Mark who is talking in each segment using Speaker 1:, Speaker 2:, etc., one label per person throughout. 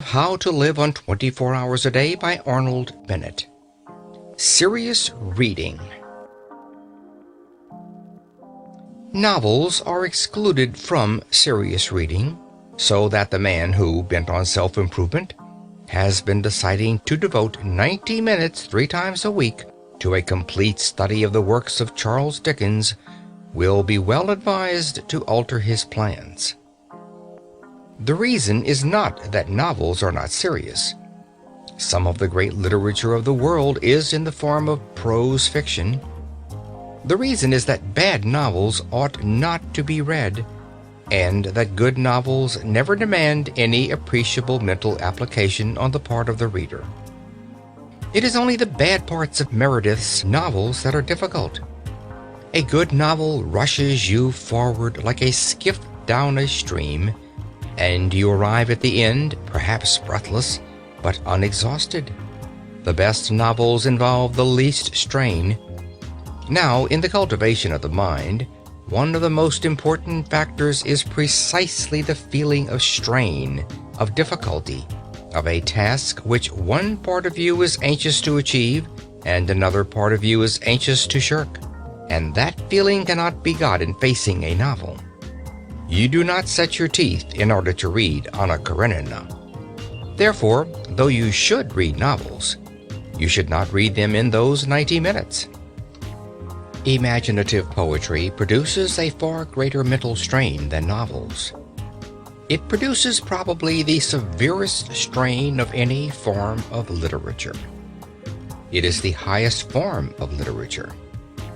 Speaker 1: How to Live on 24 Hours a Day by Arnold Bennett. Serious reading. Novels are excluded from serious reading, so that the man who, bent on self-improvement, has been deciding to devote 90 minutes 3 times a week to a complete study of the works of Charles Dickens will be well advised to alter his plans. The reason is not that novels are not serious. Some of the great literature of the world is in the form of prose fiction. The reason is that bad novels ought not to be read, and that good novels never demand any appreciable mental application on the part of the reader. It is only the bad parts of Meredith's novels that are difficult. A good novel rushes you forward like a skiff down a stream, and you arrive at the end, perhaps breathless, but unexhausted. The best novels involve the least strain. Now, in the cultivation of the mind, one of the most important factors is precisely the feeling of strain, of difficulty, of a task which one part of you is anxious to achieve and another part of you is anxious to shirk. And that feeling cannot be got in facing a novel. You do not set your teeth in order to read Anna Karenina. Therefore, though you should read novels, you should not read them in those 90 minutes. Imaginative poetry produces a far greater mental strain than novels. It produces probably the severest strain of any form of literature. It is the highest form of literature.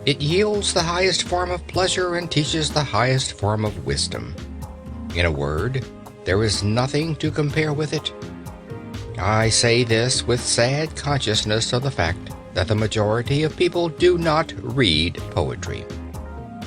Speaker 1: It yields the highest form of pleasure and teaches the highest form of wisdom. In a word, there is nothing to compare with it. I say this with sad consciousness of the fact that the majority of people do not read poetry.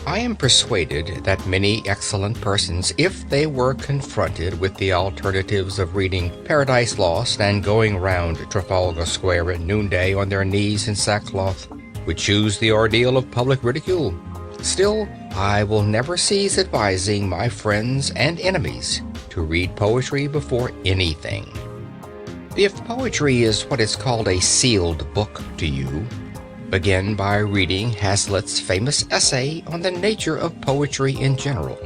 Speaker 1: I am persuaded that many excellent persons, if they were confronted with the alternatives of reading Paradise Lost and going round Trafalgar Square at noonday on their knees in sackcloth, would choose the ordeal of public ridicule. Still, I will never cease advising my friends and enemies to read poetry before anything. If poetry is what is called a sealed book to you, begin by reading Hazlitt's famous essay on the nature of poetry in general.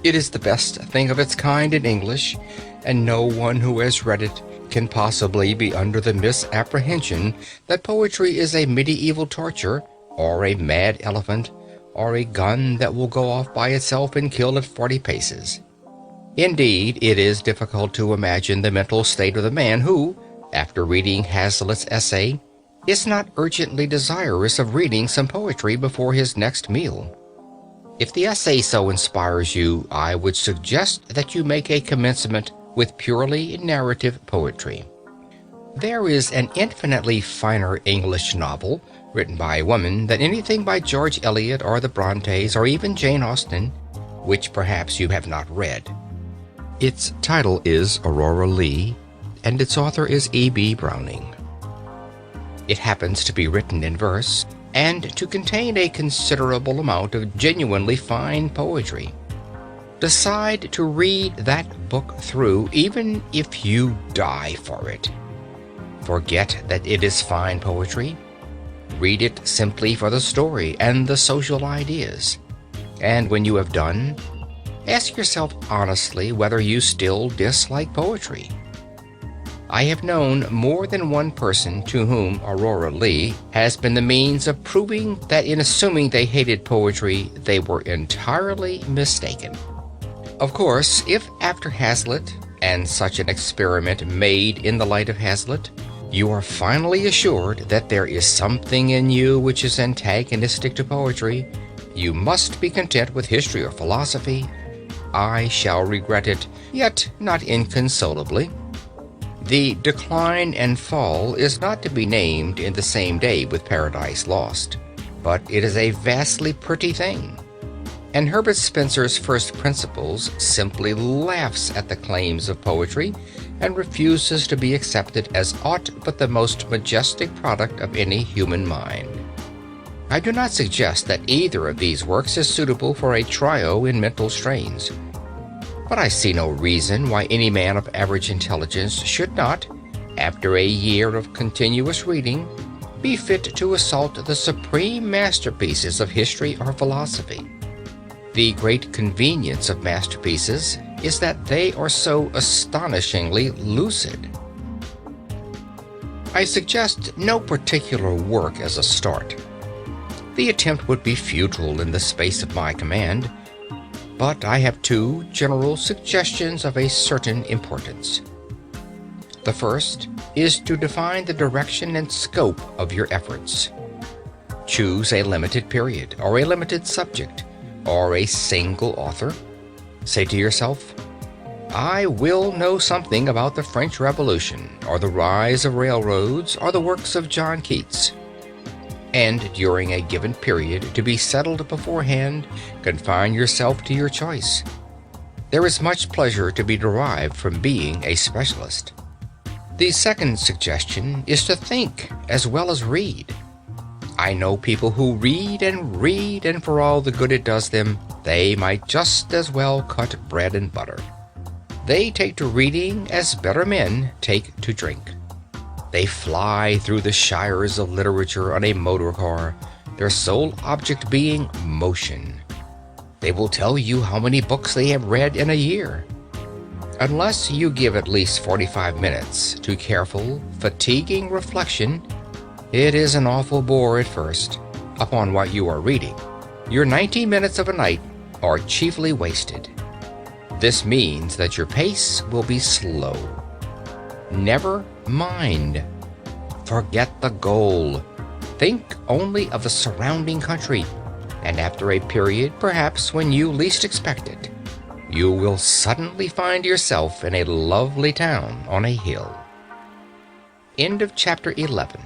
Speaker 1: It is the best thing of its kind in English, and no one who has read it can possibly be under the misapprehension that poetry is a medieval torture, or a mad elephant, or a gun that will go off by itself and kill at 40 paces. Indeed, it is difficult to imagine the mental state of the man who, after reading Hazlitt's essay, is not urgently desirous of reading some poetry before his next meal. If the essay so inspires you, I would suggest that you make a commencement with purely narrative poetry. There is an infinitely finer English novel written by a woman than anything by George Eliot or the Brontes or even Jane Austen, which perhaps you have not read. Its title is Aurora Leigh, and its author is E.B. Browning. It happens to be written in verse, and to contain a considerable amount of genuinely fine poetry. Decide to read that book through, even if you die for it. Forget that it is fine poetry. Read it simply for the story and the social ideas. And when you have done, ask yourself honestly whether you still dislike poetry. I have known more than one person to whom Aurora Leigh has been the means of proving that in assuming they hated poetry, they were entirely mistaken. Of course, if after Hazlitt, and such an experiment made in the light of Hazlitt, you are finally assured that there is something in you which is antagonistic to poetry, you must be content with history or philosophy. I shall regret it, yet not inconsolably. The decline and fall is not to be named in the same day with Paradise Lost, but it is a vastly pretty thing. And Herbert Spencer's First Principles simply laughs at the claims of poetry and refuses to be accepted as aught but the most majestic product of any human mind. I do not suggest that either of these works is suitable for a trio in mental strains. But I see no reason why any man of average intelligence should not, after a year of continuous reading, be fit to assault the supreme masterpieces of history or philosophy. The great convenience of masterpieces is that they are so astonishingly lucid. I suggest no particular work as a start. The attempt would be futile in the space of my command, but I have two general suggestions of a certain importance. The first is to define the direction and scope of your efforts. Choose a limited period, or a limited subject, or a single author. Say to yourself, I will know something about the French Revolution, or the rise of railroads, or the works of John Keats. And during a given period, to be settled beforehand, confine yourself to your choice. There is much pleasure to be derived from being a specialist. The second suggestion is to think as well as read. I know people who read, and for all the good it does them, they might just as well cut bread and butter. They take to reading as better men take to drink. They fly through the shires of literature on a motor car, their sole object being motion. They will tell you how many books they have read in a year. Unless you give at least 45 minutes to careful, fatiguing reflection, it is an awful bore at first, upon what you are reading. Your 90 minutes of a night are chiefly wasted. This means that your pace will be slow. Never mind. Forget the goal. Think only of the surrounding country, and after a period, perhaps when you least expect it, you will suddenly find yourself in a lovely town on a hill. End of chapter 11.